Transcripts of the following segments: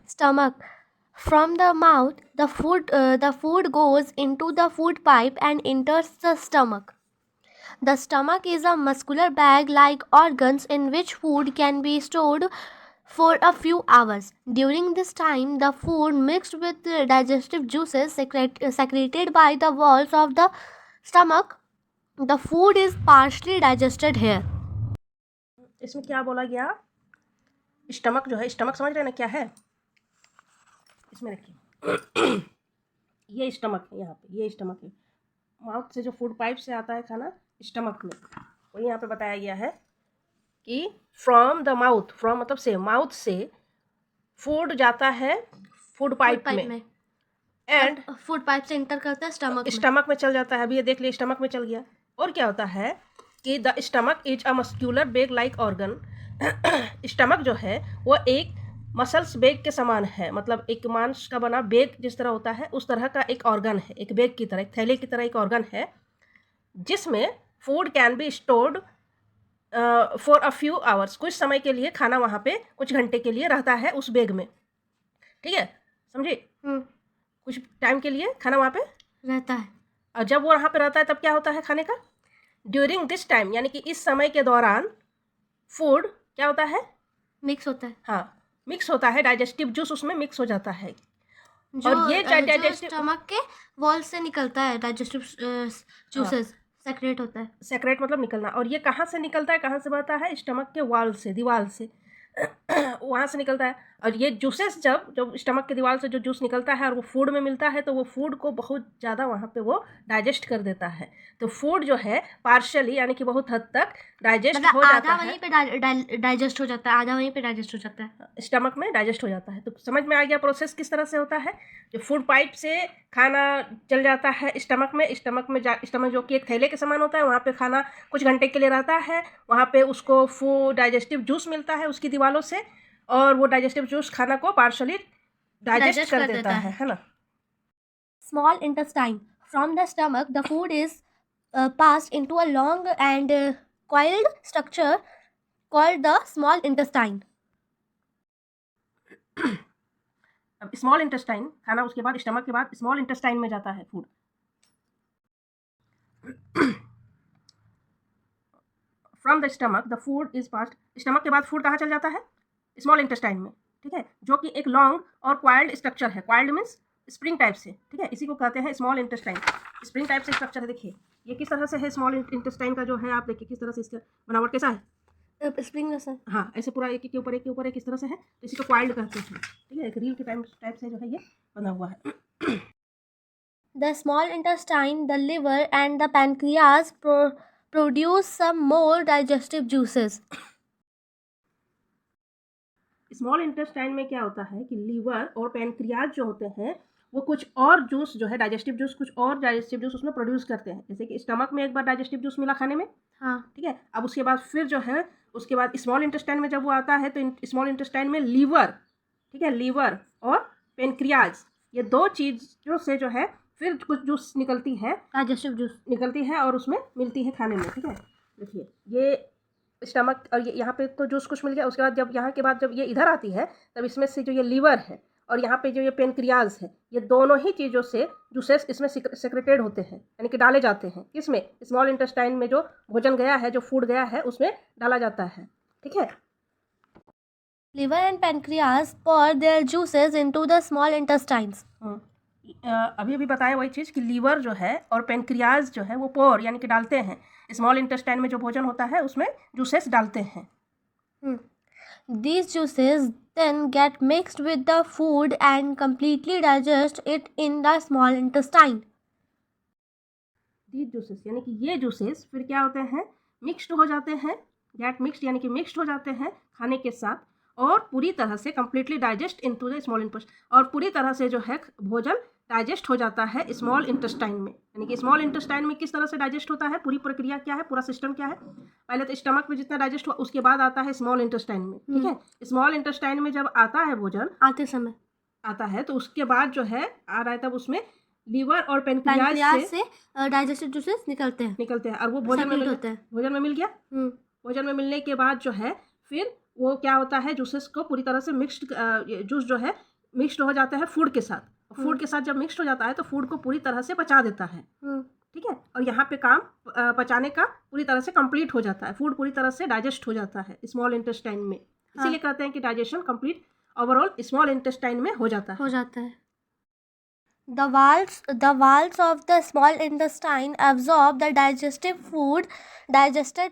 stomach. From the mouth, the food goes into the food pipe and enters the stomach. The stomach is a muscular bag-like organs in which food can be stored for a few hours. During this time, the food mixed with the digestive juices secreted by the walls of the stomach. The food is partially digested here. इसमें क्या बोला गया? Stomach जो है, stomach समझ रहे हैं ना क्या है? इसमें रखिए ये स्टमक है, यहाँ पे ये स्टमक है। माउथ से जो फूड पाइप से आता है खाना स्टमक में, वही यहाँ पे बताया गया है कि फ्रॉम द माउथ, फ्रॉम मतलब से, माउथ से फूड जाता है फूड पाइप में एंड फूड पाइप से एंटर करता है स्टमक में चल जाता है। अभी ये देख लिए स्टमक में चल गया। और क्या होता है कि the stomach is a muscular bag like organ. Stomach जो है वो एक मसल्स बेग के समान है, मतलब एक मांस का बना बेग जिस तरह होता है उस तरह का एक ऑर्गन है, एक बेग की तरह, एक थैले की तरह एक ऑर्गन है, जिसमें food can be stored for a few hours. कुछ समय के लिए खाना वहाँ पे कुछ घंटे के लिए रहता है उस बेग में, ठीक है, समझे? कुछ टाइम के लिए खाना वहाँ पे रहता है, और जब वो वहाँ पे रहता है तब क्या होता है खाने का? ड्यूरिंग दिस टाइम, यानी कि इस समय के दौरान फूड क्या होता है? मिक्स होता है। हाँ, मिक्स होता है, डाइजेस्टिव जूस उसमें मिक्स हो जाता है। और ये डाइजेस्टिव स्टमक के वॉल से निकलता है, डाइजेस्टिव जूसेस सेक्रेट होता है। सेक्रेट मतलब निकलना। और ये कहाँ से निकलता है, कहाँ से बहता है? स्टमक के वॉल से, दीवार से वहाँ से निकलता है। और ये जूसेस जब स्टमक के दीवार से जो जूस निकलता है और वो फूड में मिलता है तो वो फूड को बहुत ज़्यादा वहाँ पे वो डाइजेस्ट कर देता है। तो फूड जो है पार्शियली, यानी कि बहुत हद तक डाइजेस्ट हो जाता है। वहीं पे डाइजेस्ट हो जाता है, आधा वहीं पे डाइजेस्ट हो जाता है, स्टमक में डाइजेस्ट हो जाता है। तो समझ में आ गया प्रोसेस किस तरह से होता है? जो फूड पाइप से खाना चल जाता है स्टमक में, स्टमक जो कि एक थैले के समान होता है, वहाँ पे खाना कुछ घंटे के लिए रहता है, वहाँ पे उसको फूड डाइजेस्टिव जूस मिलता है उसकी दीवारों से, और वो डाइजेस्टिव जूस खाना को पार्शली डाइजेस्ट कर देता है ना? Small intestine. From the stomach the food is passed into a long and coiled structure called the small intestine. अब स्मॉल इंटेस्टाइन खाना, उसके बाद स्टमक के बाद स्मॉल इंटेस्टाइन में जाता है food. From the stomach the food is passed, stomach के बाद फूड कहाँ चल जाता है? स्मॉल इंटेस्टाइन में, ठीक है, जो कि एक लॉन्ग और क्वाइल्ड स्ट्रक्चर है। क्वाइल्ड मीन्स स्प्रिंग टाइप से, ठीक है, इसी को कहते हैं स्मॉल इंटेस्टाइन। स्प्रिंग टाइप से स्ट्रक्चर है। देखिए ये किस तरह से है स्मॉल इंटेस्टाइन का जो है, आप देखिए किस तरह से इसका बनावट कैसा है, स्प्रिंग जैसा। हाँ, ऐसे पूरा एक के ऊपर एक के ऊपर एक इस तरह से है, तो इसी को क्वाइल्ड कहते हैं, ठीक है, एक रील के टाइप से जो है ये बना हुआ है। The small intestine, the liver and the pancreas produce some more digestive juices. Small intestine में क्या होता है कि लीवर और पैनक्रियाज जो होते हैं वो कुछ और जूस जो है, डाइजेस्टिव जूस, कुछ और डाइजेस्टिव जूस उसमें प्रोड्यूस करते हैं। जैसे कि स्टमक में एक बार डाइजेस्टिव जूस मिला खाने में, हाँ, ठीक है, अब उसके बाद फिर जो है उसके बाद स्मॉल इंटेस्टाइन में जब वो आता है तो स्मॉल इंटेस्टाइन में लीवर, ठीक है, लीवर और पैनक्रियाज, ये दो चीज़ों से जो है फिर कुछ जूस निकलती है, डाइजेस्टिव जूस निकलती है और उसमें मिलती है खाने में, ठीक है। देखिए ये स्टमक और ये यहाँ पे तो जूस कुछ मिल गया, उसके बाद जब यहाँ के बाद जब ये इधर आती है तब इसमें से जो ये लीवर है और यहाँ पे जो ये पेनक्रियाज है, ये दोनों ही चीज़ों से जूसेस इसमें सेक्रेटेड होते हैं, यानी कि डाले जाते हैं। इसमें स्मॉल इंटेस्टाइन में जो भोजन गया है, जो फूड गया है, उसमें डाला जाता है, ठीक है। Liver and pancreas pour their juices into the small intestines. अभी बताया वही चीज़ कि लीवर जो है और पेनक्रियाज जो है वो पोर यानी कि डालते हैं, स्मॉल इंटेस्टाइन में जो भोजन होता है उसमें जूसेस डालते हैं। These juices then get mixed with the food and completely digest it in the small intestine. These juices यानी कि ये जूसेस फिर क्या होते हैं? मिक्स्ड हो जाते हैं, गेट मिक्स्ड यानी कि मिक्स्ड हो जाते हैं खाने के साथ और पूरी तरह से completely digest into the small intestine, और पूरी तरह से जो है भोजन डाइजेस्ट हो जाता है स्मॉल इंटेस्टाइन में। यानी कि स्मॉल इंटेस्टाइन में किस तरह से डाइजेस्ट होता है, पूरी प्रक्रिया क्या है, पूरा सिस्टम क्या है? पहले तो स्टमक में जितना डाइजेस्ट हुआ उसके बाद आता है स्मॉल इंटेस्टाइन में, ठीक है। स्मॉल इंटेस्टाइन में जब आता है भोजन, आते समय आता है तो उसके बाद जो है आ रहा है तब उसमें लीवर और पैनक्रियाज से डाइजेस्टिव जूसेस निकलते हैं और वो भोजन में मिल गया। भोजन में मिलने के बाद जो है फिर वो क्या होता है, जूसेस को पूरी तरह से मिक्स्ड जूस जो है मिक्स्ड हो जाता है फूड के साथ। फूड के साथ जब मिक्स्ड हो जाता है तो फूड को पूरी तरह से पचा देता है, ठीक है। और यहाँ पे काम पचाने का पूरी तरह से कंप्लीट हो जाता है, फूड पूरी तरह से डाइजेस्ट हो जाता है स्मॉल इंटेस्टाइन में। इसीलिए कहते हैं कि digestion complete overall small intestine में हो जाता है। The walls of the small intestine absorb the digested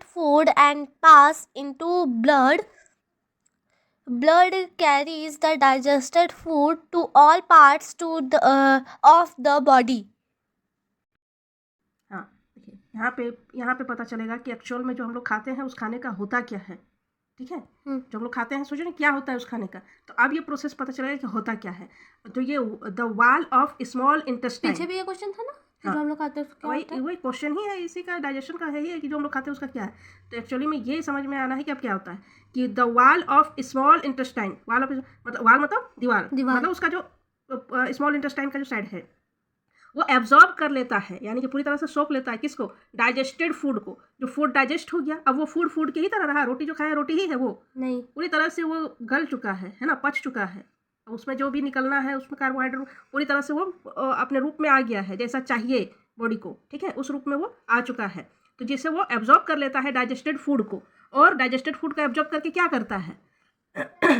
food and pass into blood. Blood carries the digested food to all parts of the body. हाँ, देखिए यहाँ पे पता चलेगा कि एक्चुअल में जो हम लोग खाते हैं उस खाने का होता क्या है, ठीक है। जो हम लोग खाते हैं सोचो ना क्या होता है उस खाने का, तो अब ये प्रोसेस पता चलेगा कि होता क्या है। तो ये the wall of small intestine, पीछे भी ये क्वेश्चन था ना, हाँ, जो हम लोग खाते हैं वही क्वेश्चन ही है, इसी का डाइजेशन का है ही कि जो हम लोग खाते हैं उसका क्या है। तो एक्चुअली में ये समझ में आना है कि अब क्या होता है कि the wall of small intestine, wall मतलब दीवार, मतलब उसका जो स्मॉल इंटेस्टाइन का जो साइड है वो एब्जॉर्ब कर लेता है, यानी कि पूरी तरह से सोख लेता है किसको, डाइजेस्टेड फूड को। जो फूड डाइजेस्ट हो गया, अब वो फूड के ही तरह रहा, रोटी जो खाया रोटी ही है, वो नहीं पूरी तरह से वो गल चुका है ना, पच चुका है। उसमें जो भी निकलना है उसमें कार्बोहाइड्रेट पूरी तरह से वो अपने रूप में आ गया है, जैसा चाहिए बॉडी को, ठीक है, उस रूप में वो आ चुका है। तो जिससे वो एब्जॉर्ब कर लेता है डाइजेस्टेड फूड को, और डाइजेस्टेड फूड को एब्जॉर्ब करके क्या करता है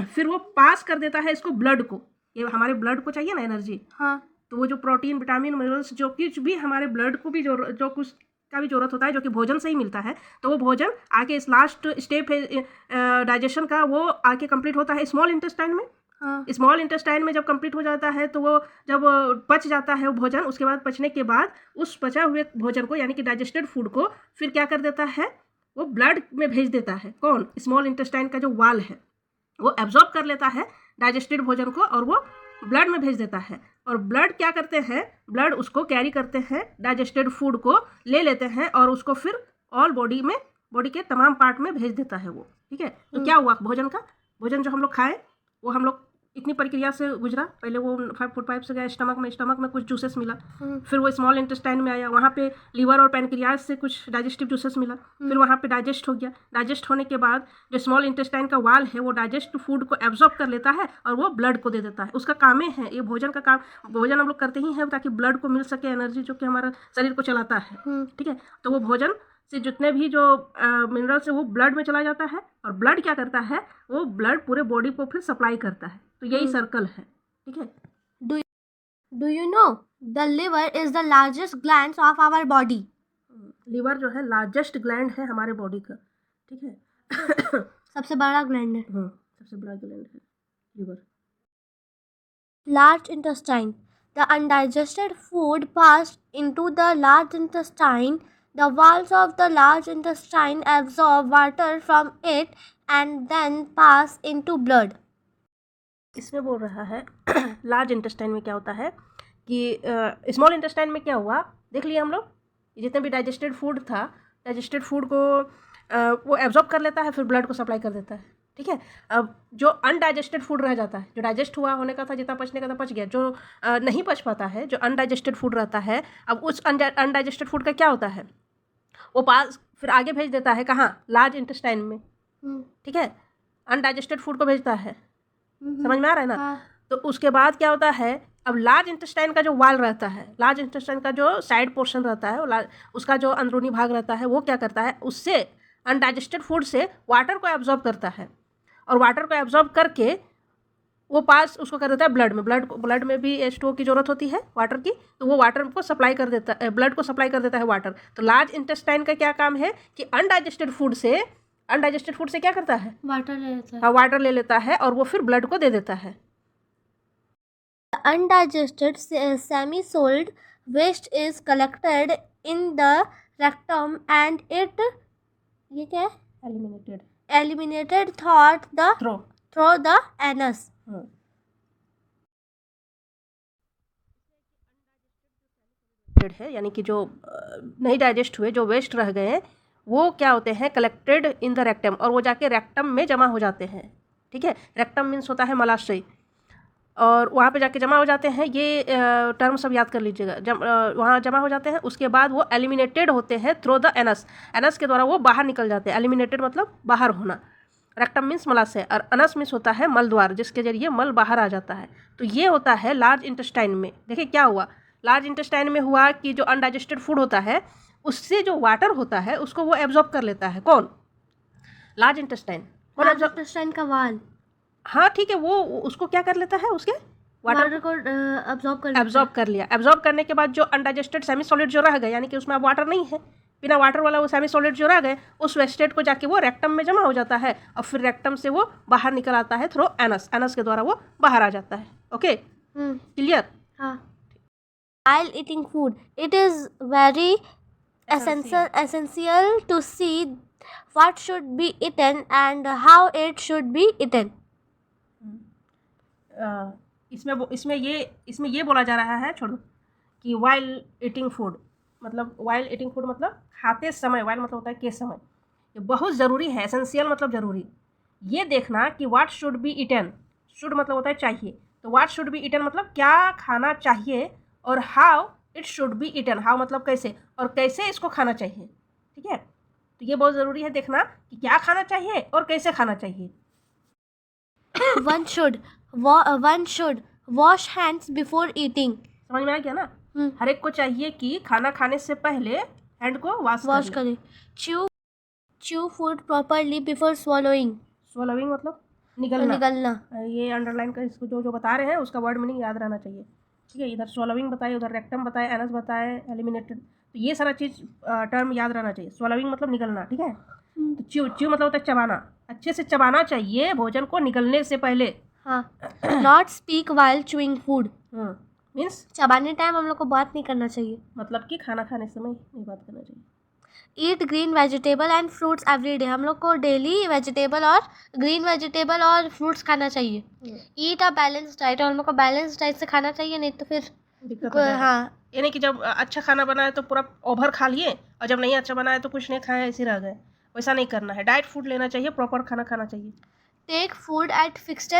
फिर वो पास कर देता है इसको ब्लड को। ये हमारे ब्लड को चाहिए ना एनर्जी, हाँ, तो वो जो प्रोटीन विटामिन मिनरल्स जो कुछ भी हमारे ब्लड को भी जो कुछ का भी जरूरत होता है, जो कि भोजन से ही मिलता है, तो वो भोजन आके इस लास्ट स्टेप है डाइजेशन का, वो आके कंप्लीट होता है स्मॉल इंटेस्टाइन में। स्मॉल इंटेस्टाइन में जब कंप्लीट हो जाता है तो वो जब पच जाता है वो भोजन, उसके बाद पचने के बाद उस पचा हुए भोजन को यानी कि डाइजेस्टेड फूड को फिर क्या कर देता है, वो ब्लड में भेज देता है। कौन, स्मॉल इंटेस्टाइन का जो वाल है वो एब्जॉर्ब कर लेता है डाइजेस्टेड भोजन को और वो ब्लड में भेज देता है। और ब्लड क्या करते हैं, ब्लड उसको कैरी करते हैं, डाइजेस्टेड फूड को ले लेते हैं और उसको फिर ऑल बॉडी के तमाम पार्ट में भेज देता है वो, ठीक है। तो क्या हुआ, भोजन जो हम लोग खाए वो हम लोग इतनी प्रक्रिया से गुजरा। पहले वो फूड पाइप से गया स्टमक में कुछ जूसेस मिला, फिर वो स्मॉल इंटेस्टाइन में आया, वहाँ पे लीवर और पैनक्रियाज से कुछ डाइजेस्टिव जूसेस मिला, फिर वहाँ पे डाइजेस्ट हो गया। डाइजेस्ट होने के बाद जो स्मॉल इंटेस्टाइन का वाल है वो डाइजेस्ट फूड को एब्जॉर्ब कर लेता है और वो ब्लड को दे देता है। उसका काम है, ये भोजन का काम, भोजन हम लोग करते ही हैं ताकि ब्लड को मिल सके एनर्जी जो कि हमारा शरीर को चलाता है, ठीक है। तो वो भोजन से जितने भी जो मिनरल्स है वो ब्लड में चला जाता है, और ब्लड क्या करता है, वो ब्लड पूरे बॉडी को फिर सप्लाई करता है। तो यही सर्कल है, ठीक है। Do you know the liver is the largest gland of our body. Liver जो है लार्जेस्ट ग्लैंड है हमारे बॉडी का, ठीक है सबसे बड़ा ग्लैंड है, सबसे बड़ा ग्लैंड है liver. Large intestine, the undigested food pass into the large intestine. The walls of the large intestine absorb water from it and then pass into blood. इसमें बोल रहा है लार्ज इंटेस्टाइन में क्या होता है कि स्मॉल इंटेस्टाइन में क्या हुआ, देख लिया हम लोग, जितने भी डाइजेस्टेड फूड था, डाइजेस्टेड फूड को वो एब्जॉर्ब कर लेता है, फिर ब्लड को सप्लाई कर देता है, ठीक है। अब जो अनडाइजेस्टेड फूड रह जाता है, जो डाइजेस्ट हुआ होने का था, जितना पचने का था पच गया, जो नहीं पच पाता है, जो अनडाइजेस्टेड फूड रहता है, अब उस अनडाइजेस्टेड फूड का क्या होता है, वो पास फिर आगे भेज देता है, कहाँ, लार्ज इंटेस्टाइन में, ठीक है। अनडाइजेस्टेड फूड को भेजता है, समझ में आ रहा है ना। हाँ। तो उसके बाद क्या होता है, अब लार्ज इंटेस्टाइन का जो वाल रहता है, लार्ज इंटेस्टाइन का जो साइड पोर्शन रहता है, उसका जो अंदरूनी भाग रहता है, वो क्या करता है, उससे अनडाइजेस्टेड फूड से वाटर को एब्जॉर्ब करता है, और वाटर को एब्जॉर्ब करके वो पास उसको कर देता है ब्लड में। ब्लड में भी H2O की ज़रूरत होती है वाटर की, तो वो वाटर को सप्लाई कर देता है, ब्लड को सप्लाई कर देता है वाटर। तो लार्ज इंटेस्टाइन का क्या काम है कि अनडाइजेस्टेड फूड से क्या करता है, वाटर ले लेता है, हाँ, वाटर ले लेता है और वो फिर ब्लड को दे देता है। Undigested semi solid waste is collected in the rectum and it, ये क्या है, एलिमिनेटेड थ्रू द एनस। है, यानी कि जो नहीं डाइजेस्ट हुए, जो वेस्ट रह गए, वो क्या होते हैं, कलेक्टेड इन द रेक्टम, और वो जाके रेक्टम में जमा हो जाते हैं, ठीक है। रेक्टम मीन्स होता है मलाशय, और वहाँ पे जाके जमा हो जाते हैं। ये टर्म सब याद कर लीजिएगा। वहाँ जमा हो जाते हैं, उसके बाद वो एलिमिनेटेड होते हैं थ्रू द एनस के द्वारा वो बाहर निकल जाते हैं। एलिमिनेटेड मतलब बाहर होना, रेक्टम मीन्स मलाशय और अनस मीन्स होता है मल द्वार, जिसके जरिए मल बाहर आ जाता है। तो ये होता है लार्ज इंटेस्टाइन में। देखिए क्या हुआ, लार्ज इंटेस्टाइन में हुआ कि जो अनडाइजेस्टेड फूड होता है उससे जो वाटर होता है उसको वो एब्जॉर्ब कर लेता है। कौन? Large intestine. कौन लार्ज एब्जॉर्ब? इंटेस्टाइन का वाल हाँ ठीक है, वो उसको क्या कर लेता है, उसके वाटर को अब्सॉर्ब कर लेता एब्जॉर्ब कर लिया। एब्जॉर्ब करने के बाद जो अनडाइजेस्टेड सेमी सॉलिड जो रह गए, यानी कि उसमें अब वाटर नहीं है, बिना वाटर वाला वो सेमी सॉलिड जो रह गए, उस वेस्टेज को जाके वो रेक्टम में जमा हो जाता है और फिर रेक्टम से वो बाहर निकल आता है थ्रू एनस। एनस के द्वारा वो बाहर आ जाता है। ओके, है। क्लियर? हाँ। While eating food, it is very essential to see what should be eaten and how it should be eaten. इसमें ये बोला जा रहा है, छोड़ो, कि वाइल ईटिंग फूड मतलब खाते समय, वाइल मतलब होता है के समय, ये बहुत ज़रूरी है। एसेंशियल मतलब ज़रूरी। ये देखना कि what should be eaten, should मतलब होता है चाहिए, तो व्हाट शुड बी ईटन मतलब क्या खाना चाहिए, और how it should be eaten, how मतलब कैसे, और कैसे इसको खाना चाहिए। ठीक है, तो ये बहुत ज़रूरी है देखना कि क्या खाना चाहिए और कैसे खाना चाहिए। One should wash hands before eating. समझ में आ गया ना? हर एक को चाहिए कि खाना खाने से पहले हैंड को वॉश करें। Chew food properly before swallowing. Swallowing मतलब निगलना। निगलना। ये अंडरलाइन कर, इसको जो बता रहे हैं उसका वर्ड मीनिंग याद रहना चाहिए। ठीक है, इधर स्वॉलोइंग बताए, उधर रेक्टम बताए, एनस बताए, एलिमिनेटेड, तो ये सारा चीज़ टर्म याद रहना चाहिए। स्वॉलोइंग मतलब निगलना। ठीक है, तो च्यू मतलब होता है चबाना। अच्छे से चबाना चाहिए भोजन को निगलने से पहले। हाँ। Not speak while chewing food. Means चबाने टाइम हम लोग को बात नहीं करना चाहिए, मतलब कि खाना खाने समय नहीं बात करना चाहिए। ईट green vegetable and fruits every day, हम लोग को डेली वेजिटेबल और ग्रीन वेजिटेबल और फ्रूट्स खाना चाहिए। ईट अ बैलेंस डाइट, और हम लोग को बैलेंस डाइट से खाना चाहिए, नहीं तो फिर दिक्कत हो जाएगा। हाँ, यानी कि जब अच्छा खाना बनाए तो पूरा ओवर खा लिए, और जब नहीं अच्छा बनाए तो कुछ नहीं खाए, ऐसे रह गए। वैसा नहीं करना है, डाइट फूड लेना चाहिए, प्रॉपर खाना खाना चाहिए। Take food at fixed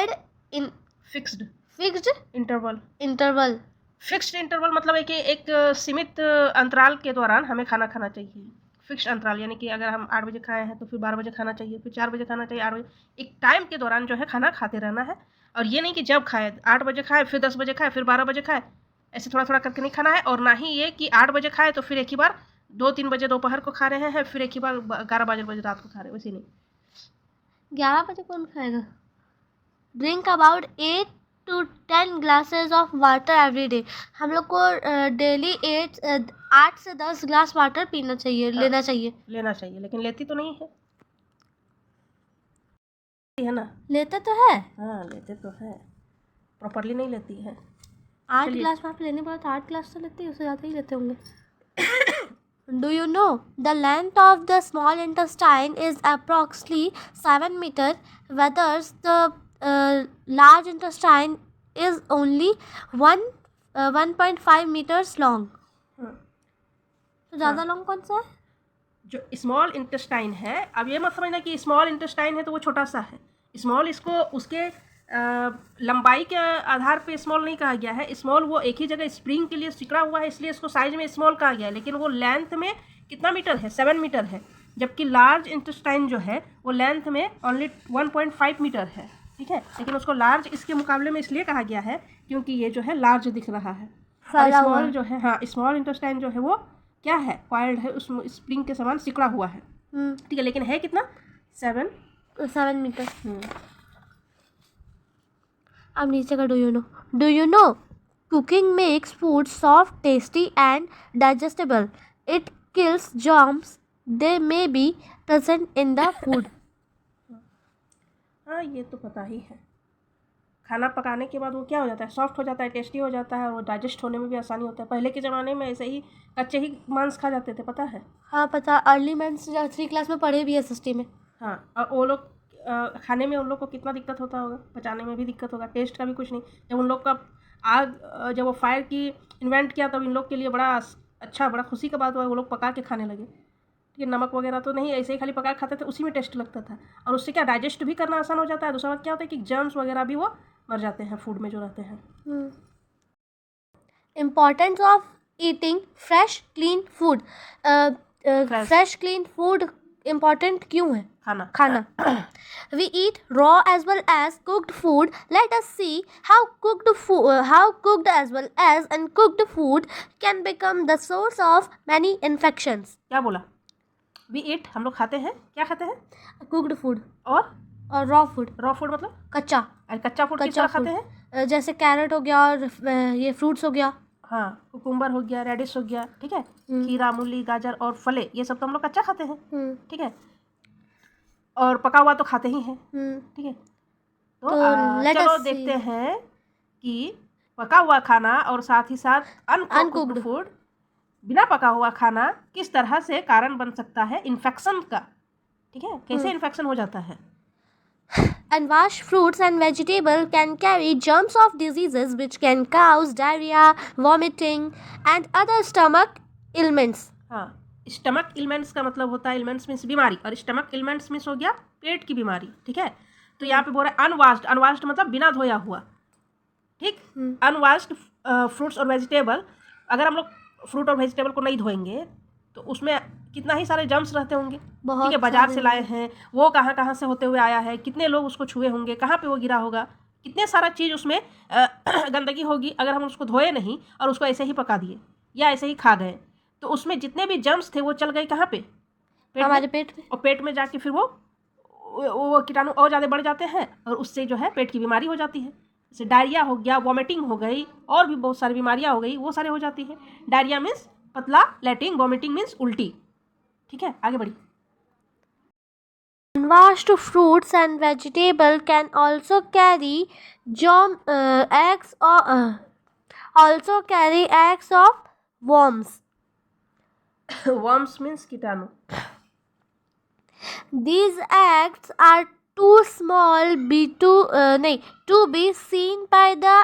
interval. Fixed interval मतलब है कि एक सीमित अंतराल के दौरान हमें खाना खाना चाहिए। फिक्स्ड अंतराल यानी कि अगर हम 8 बजे खाए हैं तो फिर 12 बजे खाना चाहिए, फिर 4 बजे खाना चाहिए, 8 बजे, एक टाइम के दौरान जो है खाना खाते रहना है। और ये नहीं कि जब खाए 8 बजे खाए, फिर 10 बजे खाए, फिर 12 बजे खाए, ऐसे थोड़ा थोड़ा करके नहीं खाना है। और ना ही ये कि 8 बजे खाए तो फिर एक ही बार 2-3 बजे दोपहर को खा रहे हैं, फिर एक ही बार 11 बजे रात को खा रहे हैं, वैसे नहीं। 11 बजे कौन खाएगा? Drink about 8 to 10 glasses of water every day, हम लोग को डेली 8 से 10 ग्लास वाटर पीना चाहिए, लेना चाहिए। लेकिन लेती तो नहीं है ना? लेते तो है। हाँ, लेते तो है, प्रॉपरली नहीं लेती है। 8 ग्लास वहाँ पे लेने पड़ा तो 8 ग्लास तो लेते हैं, उससे ज़्यादा ही लेते होंगे। Do you know the length of the small intestine is approximately 7 meter, whereas the large intestine is only 1.5 meters long. तो ज़्यादा लॉन्ग कौन सा है? जो स्मॉल इंटेस्टाइन है, अब ये मत समझना कि स्मॉल इंटेस्टाइन है तो वो छोटा सा है। स्मॉल इसको उसके लंबाई के आधार पे स्मॉल नहीं कहा गया है। स्मॉल वो एक ही जगह स्प्रिंग के लिए सिकड़ा हुआ है, इसलिए इसको साइज में स्मॉल कहा गया है, लेकिन वो लेंथ में कितना मीटर है? 7 मीटर है। जबकि लार्ज इंटेस्टाइन जो है वो लेंथ में ओनली 1.5 मीटर है। ठीक है, लेकिन उसको लार्ज इसके मुकाबले में इसलिए कहा गया है क्योंकि ये जो है लार्ज दिख रहा है। और स्मॉल जो है, हाँ, स्मॉल इंटेस्टाइन जो है वो क्या है? कॉइल्ड है, उसमें स्प्रिंग के समान सिकड़ा हुआ है। ठीक है, लेकिन है कितना? 7 मीटर। अब नीचे का do you know cooking makes food soft, tasty and digestible. It kills germs they may be present in the food. हाँ, ये तो पता ही है। खाना पकाने के बाद वो क्या हो जाता है? सॉफ्ट हो जाता है, टेस्टी हो जाता है, और डाइजेस्ट होने में भी आसानी होता है। पहले के ज़माने में ऐसे ही कच्चे ही मांस खा जाते थे, पता है? हाँ पता, अर्ली मेंस 3 क्लास में पढ़े भी है एसएसटी में। हाँ, और वो लोग खाने में उन लोग को कितना दिक्कत होता होगा, पचाने में भी दिक्कत होगा, टेस्ट का भी कुछ नहीं। जब उन लोग का आग, जब वो फायर की इन्वेंट किया तब इन लोग के लिए बड़ा अच्छा, बड़ा खुशी का बात हुआ, वो लोग पका के खाने लगे। ठीक है, नमक वगैरह तो नहीं, ऐसे ही खाली पका के खाते थे, उसी में टेस्ट लगता था, और उससे क्या डाइजेस्ट भी करना आसान हो जाता है। दूसरा बात क्या होता है कि जर्म्स वगैरह भी वो मर जाते हैं फूड में जो रहते हैं। Importance of eating fresh clean food. Fresh clean food important क्यों है? खाना खाना. We eat raw as well as cooked food. Let us see how cooked as well as uncooked food can become the source of many infections. क्या बोला? We eat, हम लोग खाते हैं. क्या खाते हैं? Cooked food और raw food. रॉ फूड मतलब कच्चा. अरे कच्चा फूड किस तरह खाते हैं? जैसे कैरेट हो गया और ये फ्रूट्स हो गया. हाँ, कुकुम्बर हो गया, रेडिश हो गया, ठीक है, खीरा, मूली, गाजर और फले, ये सब तो हम लोग कच्चा खाते हैं, ठीक है. और पका हुआ तो खाते ही हैं, ठीक है. तो चलो देखते हैं कि पका हुआ खाना और साथ ही साथ अनकुक्ड फूड, बिना पका हुआ खाना किस तरह से कारण बन सकता है इन्फेक्शन का, ठीक है, कैसे इन्फेक्शन हो जाता है. Unwashed fruits and vegetables can carry germs of diseases which can cause diarrhea, vomiting and other stomach ailments. हाँ, स्टमक इलमेंट्स का मतलब होता है, इलमेंट्स मीन्स बीमारी, और स्टमक इलमेंट्स मीन्स हो गया पेट की बीमारी, ठीक है. तो यहाँ पे बोल रहा है अनवाश्ड. अनवाश्ड मतलब बिना धोया हुआ, ठीक. अनवाश्ड फ्रूट्स और वेजिटेबल, अगर हम लोग फ्रूट और वेजिटेबल को नहीं धोएंगे तो उसमें कितना ही सारे जर्म्स रहते होंगे, ठीक है. बाजार से लाए हैं, वो कहाँ कहाँ से होते हुए आया है, कितने लोग उसको छुए होंगे, कहाँ पे वो गिरा होगा, कितने सारा चीज़ उसमें गंदगी होगी. अगर हम उसको धोए नहीं और उसको ऐसे ही पका दिए या ऐसे ही खा गए तो उसमें जितने भी जर्म्स थे वो चल गए कहाँ पे? हमारे पेट में. और पेट में जाके फिर वो कीटाणु और ज़्यादा बढ़ जाते हैं और उससे जो है पेट की बीमारी हो जाती है. जैसे डायरिया हो गया, वॉमिटिंग हो गई, और भी बहुत सारी बीमारियाँ हो गई, वो सारे हो जाती हैं. डायरिया मीन्स पतला लैटिंग, वॉमिटिंग मीन्स उल्टी, ठीक है. आगे बढ़ी. Unwashed fruits and vegetables can also carry eggs of worms. Worms means कीटाणु. These eggs are too small to be seen by the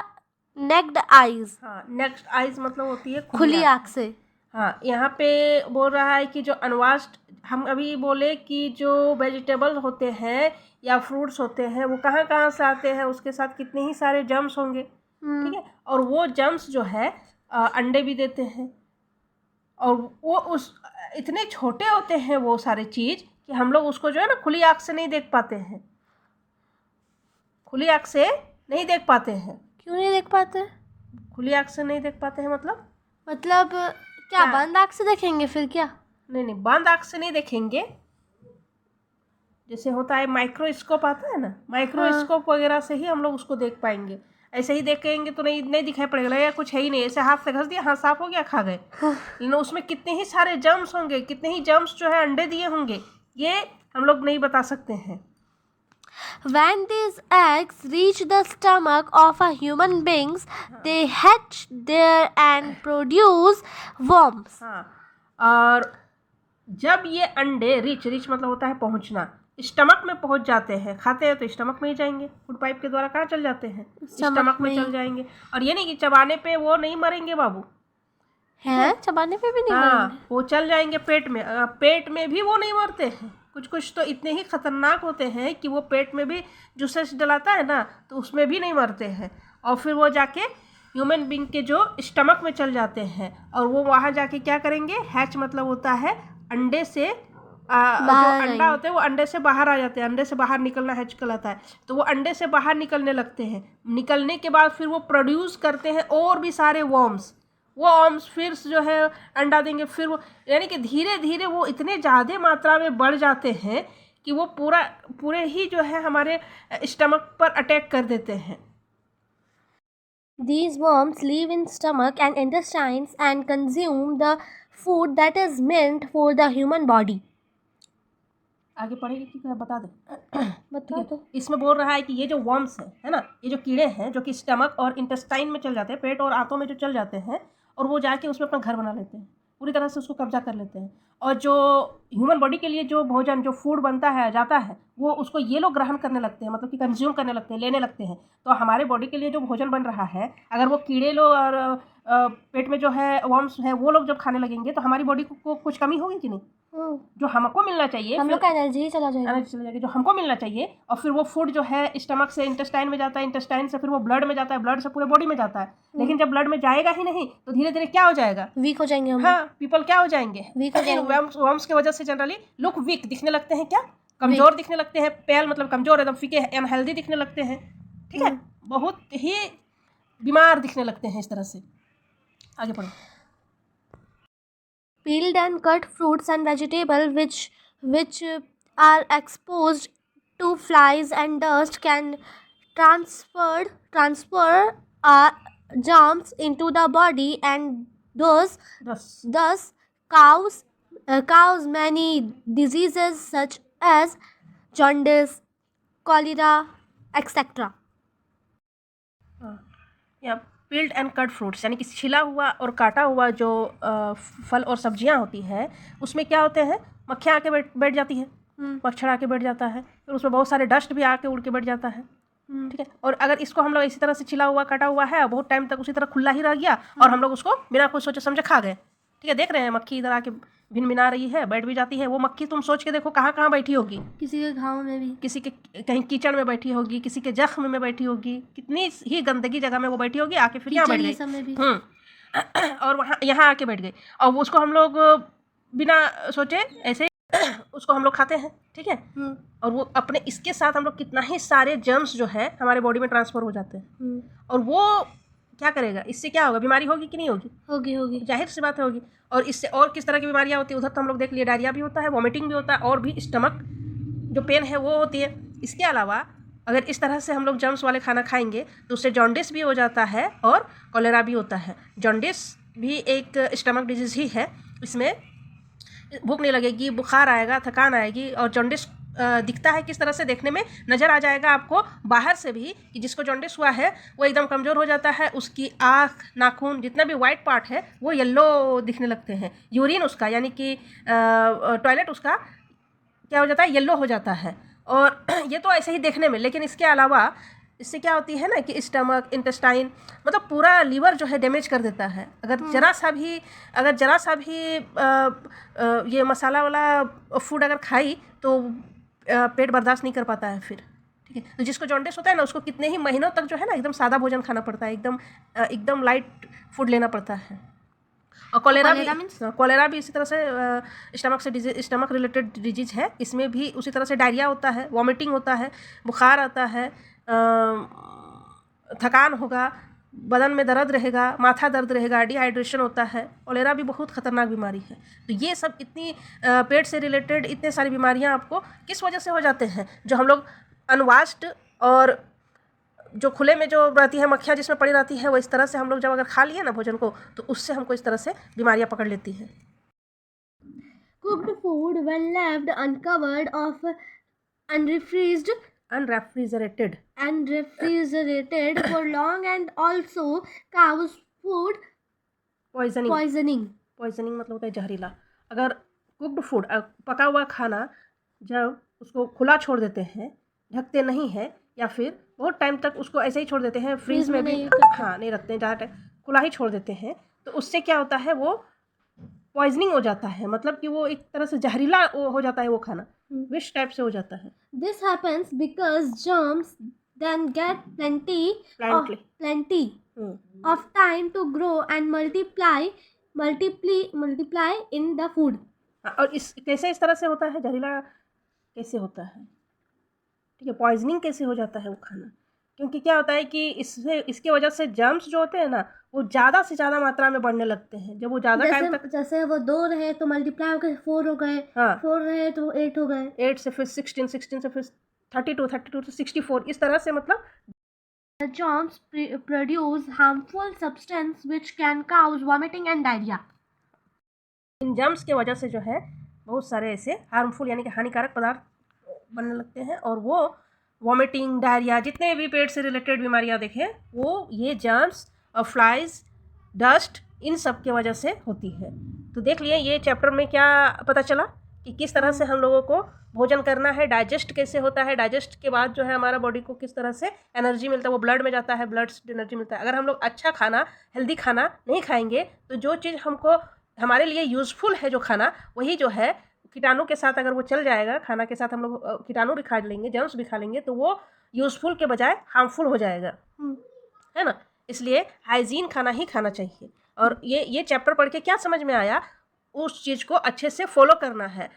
naked eyes. हाँ, नेक्स्ट आइज मतलब होती है खुली आँख से. हाँ, यहाँ पे बोल रहा है कि जो अनवाश्ड, हम अभी बोले कि जो वेजिटेबल होते हैं या फ्रूट्स होते हैं वो कहाँ कहाँ से आते हैं, उसके साथ कितने ही सारे जर्म्स होंगे, ठीक है. और वो जर्म्स जो है अंडे भी देते हैं, और वो उस इतने छोटे होते हैं वो सारे चीज़ कि हम लोग उसको जो है ना खुली आँख से नहीं देख पाते हैं. खुली आँख से नहीं देख पाते हैं. क्यों नहीं देख पाते? खुली आँख से नहीं देख पाते हैं मतलब क्या बंद आँख से देखेंगे फिर क्या? नहीं, बंद आँख से नहीं देखेंगे. जैसे होता है माइक्रोस्कोप आता है ना, माइक्रोस्कोप वगैरह से ही हम लोग उसको देख पाएंगे. ऐसे ही देखेंगे तो नहीं दिखाई पड़ेगा, या कुछ है ही नहीं, ऐसे हाथ से घस दिया, हाँ साफ हो गया, खा गए. लेकिन उसमें कितने ही सारे जर्म्स होंगे, कितने ही जर्म्स जो है अंडे दिए होंगे, ये हम लोग नहीं बता सकते हैं. When these eggs reach the stomach of a human beings, they hatch there and produce worms. हाँ, और जब ये अंडे रिच मतलब होता है पहुंचना, स्टमक में पहुंच जाते हैं, खाते हैं तो स्टमक में ही जाएंगे, फूड पाइप के द्वारा कहाँ चल जाते हैं? स्टमक में चल जाएंगे. और ये नहीं कि चबाने पे वो नहीं मरेंगे बाबू, है चबाने पे भी नहीं मरेंगे, वो चल जाएंगे पेट में. पेट में भी वो नहीं मरते हैं. कुछ तो इतने ही खतरनाक होते हैं कि वो पेट में भी जूसेस डलाता है ना, तो उसमें भी नहीं मरते हैं, और फिर वो जाके ह्यूमन बींग के जो स्टमक में चल जाते हैं, और वो वहाँ जाके क्या करेंगे? हैच मतलब होता है अंडे से जो अंडा होते हैं वो अंडे से बाहर आ जाते हैं. अंडे से बाहर निकलना हैच कहलाता है. तो वो अंडे से बाहर निकलने लगते हैं. निकलने के बाद फिर वो प्रोड्यूस करते हैं और भी सारे वर्म्स. वो वर्म्स फिर जो है अंडा देंगे, फिर वो यानी कि धीरे धीरे वो इतने ज़्यादा मात्रा में बढ़ जाते हैं कि वो पूरे ही जो है हमारे स्टमक पर अटैक कर देते हैं. These worms live in stomach and intestines and consume the food that is meant for the human body. आगे पढ़ेगी कि क्या बता दे? बता दो. इसमें बोल रहा है कि ये जो वर्म्स है ना, ये जो कीड़े हैं जो कि स्टमक और इंटेस्टाइन में चल जाते हैं, पेट और आंतों में जो चल जाते हैं, और वो जाके उसमें अपना घर बना लेते हैं, पूरी तरह से उसको कब्जा कर लेते हैं. और जो ह्यूमन बॉडी के लिए जो भोजन, जो फूड बनता है जाता है, वो उसको ये लोग ग्रहण करने लगते हैं, मतलब कि कंज्यूम करने लगते हैं, लेने लगते हैं. तो हमारे बॉडी के लिए जो भोजन बन रहा है, अगर वो कीड़े लोग और पेट में जो है वर्म्स है वो लोग जब खाने लगेंगे तो हमारी बॉडी को कुछ कमी होगी कि नहीं? जो हमको मिलना चाहिए, हम लोग का एनर्जी चला जाएगा, जो हमको मिलना चाहिए. और फिर वो फूड जो है स्टमक से इंटेस्टाइन में जाता है, इंटेस्टाइन से फिर वो ब्लड में जाता है, ब्लड से पूरे बॉडी में जाता है. लेकिन जब ब्लड में जाएगा ही नहीं तो धीरे धीरे क्या हो जाएगा? वीक हो जाएंगे हम. हाँ, पीपल क्या हो जाएंगे? वीक हो जाएंगे. वर्म्स की वजह से जनरली लुक वीक, दिखने लगते हैं, क्या कमजोर दिखने लगते हैं, पेल मतलब कमजोर, एकदम फीके, अनहेल्दी दिखने लगते हैं, ठीक है, बहुत ही बीमार दिखने लगते हैं इस तरह से। आगे पढ़ो। Peeled and cut fruits and vegetables which are exposed to flies and dust can transfer germs into the body and thus cause many diseases such as jaundice, cholera, etc. या पील्ड एंड कट फ्रूट्स यानी कि छिला हुआ और काटा हुआ जो फल और सब्जियां होती है, उसमें क्या होते हैं, मक्खियाँ आके बैठ जाती है, मच्छर आके बैठ जाता है, फिर उसमें बहुत सारे डस्ट भी आके उड़ के बैठ जाता है, ठीक है। और अगर इसको हम लोग इसी तरह से छिला हुआ काटा हुआ है, बहुत टाइम तक उसी तरह खुला ही रह गया और हम लोग उसको बिना कुछ सोचे समझे खा गए, ठीक है, देख रहे हैं मक्खी इधर आके भिन भिना रही है, बैठ भी जाती है, वो मक्खी तुम सोच के देखो कहाँ कहाँ बैठी होगी, किसी के घाव में भी, किसी के कहीं कीचड़ में बैठी होगी, किसी के जख्म में बैठी होगी, कितनी ही गंदगी जगह में वो बैठी होगी, आके फिर यहाँ बैठ गई, और वहाँ यहाँ आके बैठ गई, और उसको हम लोग बिना सोचे ऐसे उसको हम लोग खाते हैं, ठीक है, और वो अपने इसके साथ हम लोग कितना ही सारे जर्म्स जो है हमारे बॉडी में ट्रांसफर हो जाते हैं, और वो क्या करेगा, इससे क्या होगा, बीमारी होगी कि नहीं होगी, होगी, जाहिर सी बात होगी। और इससे और किस तरह की बीमारियां होती है उधर तो हम लोग देख लिए, डायरिया भी होता है, वॉमिटिंग भी होता है, और भी स्टमक जो पेन है वो होती है। इसके अलावा अगर इस तरह से हम लोग जर्म्स वाले खाना खाएंगे तो उससे जॉन्डिस भी हो जाता है और कॉलेरा भी होता है। जॉन्डिस भी एक स्टमक डिजीज़ ही है, इसमें भूख नहीं लगेगी, बुखार आएगा, थकान आएगी, और जॉन्डिस दिखता है किस तरह से, देखने में नज़र आ जाएगा आपको बाहर से भी कि जिसको जॉन्डिस हुआ है वो एकदम कमज़ोर हो जाता है, उसकी आँख, नाखून, जितना भी वाइट पार्ट है वो येलो दिखने लगते हैं, यूरिन उसका यानी कि टॉयलेट उसका क्या हो जाता है, येलो हो जाता है। और ये तो ऐसे ही देखने में, लेकिन इसके अलावा इससे क्या होती है ना कि स्टमक, इंटेस्टाइन, मतलब पूरा लीवर जो है डैमेज कर देता है। अगर जरा सा भी ये मसाला वाला फूड अगर खाई तो पेट बर्दाश्त नहीं कर पाता है फिर, ठीक है। तो जिसको जॉन्डिस होता है ना उसको कितने ही महीनों तक जो है ना एकदम सादा भोजन खाना पड़ता है, एकदम लाइट फूड लेना पड़ता है। और कॉलेरा भी इसी तरह से स्टमक रिलेटेड डिजीज है, इसमें भी उसी तरह से डायरिया होता है, वॉमिटिंग होता है, बुखार आता है, थकान होगा, बदन में दर्द रहेगा, माथा दर्द रहेगा, डिहाइड्रेशन होता है। कॉलेरा भी बहुत ख़तरनाक बीमारी है। तो ये सब इतनी पेट से रिलेटेड इतने सारी बीमारियां आपको किस वजह से हो जाते हैं, जो हम लोग अनवाश्ड और जो खुले में जो रहती है मक्खियाँ जिसमें पड़ी रहती है, वो इस तरह से हम लोग जब अगर खा लिए ना भोजन को तो उससे हमको इस तरह से बीमारियां पकड़ लेती हैं। Cooked food when left uncovered of unrefrigerated for long and also cause food poisoning मतलब होता है जहरीला। अगर कुक्ड फूड, पका हुआ खाना जब उसको खुला छोड़ देते हैं, ढकते नहीं हैं, या फिर बहुत टाइम तक उसको ऐसे ही छोड़ देते हैं, फ्रीज में भी नहीं रखते हैं, ज़्यादा टाइम खुला ही छोड़ देते हैं, तो उससे क्या होता है, वो पॉइजनिंग हो जाता है, मतलब कि वो एक तरह से जहरीला हो जाता है, वो खाना विष टाइप से हो जाता है। This happens because germs then get plenty of time to grow and multiply in the food. और कैसे इस तरह से होता है, जहरीला कैसे होता है, ठीक है, पॉइजनिंग कैसे हो जाता है वो खाना, क्योंकि क्या होता है कि इसके वजह से जर्म्स जो होते हैं ना वो ज़्यादा से ज़्यादा मात्रा में बढ़ने लगते हैं। जब वो ज़्यादा टाइम तक, जैसे वो 2 रहे तो मल्टीप्लाई होकर 4 हो गए, हाँ, 4 रहे तो 8 हो गए, 8 से फिर 16 से फिर 32 से 64, इस तरह से मतलब the germs produce harmful substance which can cause vomiting and diarrhea. In germs के वजह से जो है बहुत सारे ऐसे हार्मफुल यानी कि हानिकारक पदार्थ बनने लगते हैं, और वो वॉमिटिंग, डायरिया, जितने भी पेट से रिलेटेड बीमारियां देखें वो ये जर्म्स और फ्लाइज, डस्ट, इन सब के वजह से होती है। तो देख लिए ये चैप्टर में क्या पता चला कि किस तरह से हम लोगों को भोजन करना है, डाइजेस्ट कैसे होता है, डाइजेस्ट के बाद जो है हमारा बॉडी को किस तरह से एनर्जी मिलता है, वो ब्लड में जाता है, ब्लड से एनर्जी मिलता है। अगर हम लोग अच्छा खाना, हेल्दी खाना नहीं खाएंगे तो जो चीज़ हमको हमारे लिए यूज़फुल है जो खाना, वही जो है कीटाणु के साथ अगर वो चल जाएगा, खाना के साथ हम लोग कीटाणु भी खा लेंगे, जर्म्स भी खा लेंगे, तो वो यूज़फुल के बजाय हार्मफुल हो जाएगा, है ना। इसलिए हाइजीन खाना ही खाना चाहिए। और ये चैप्टर पढ़ के क्या समझ में आया उस चीज़ को अच्छे से फॉलो करना है।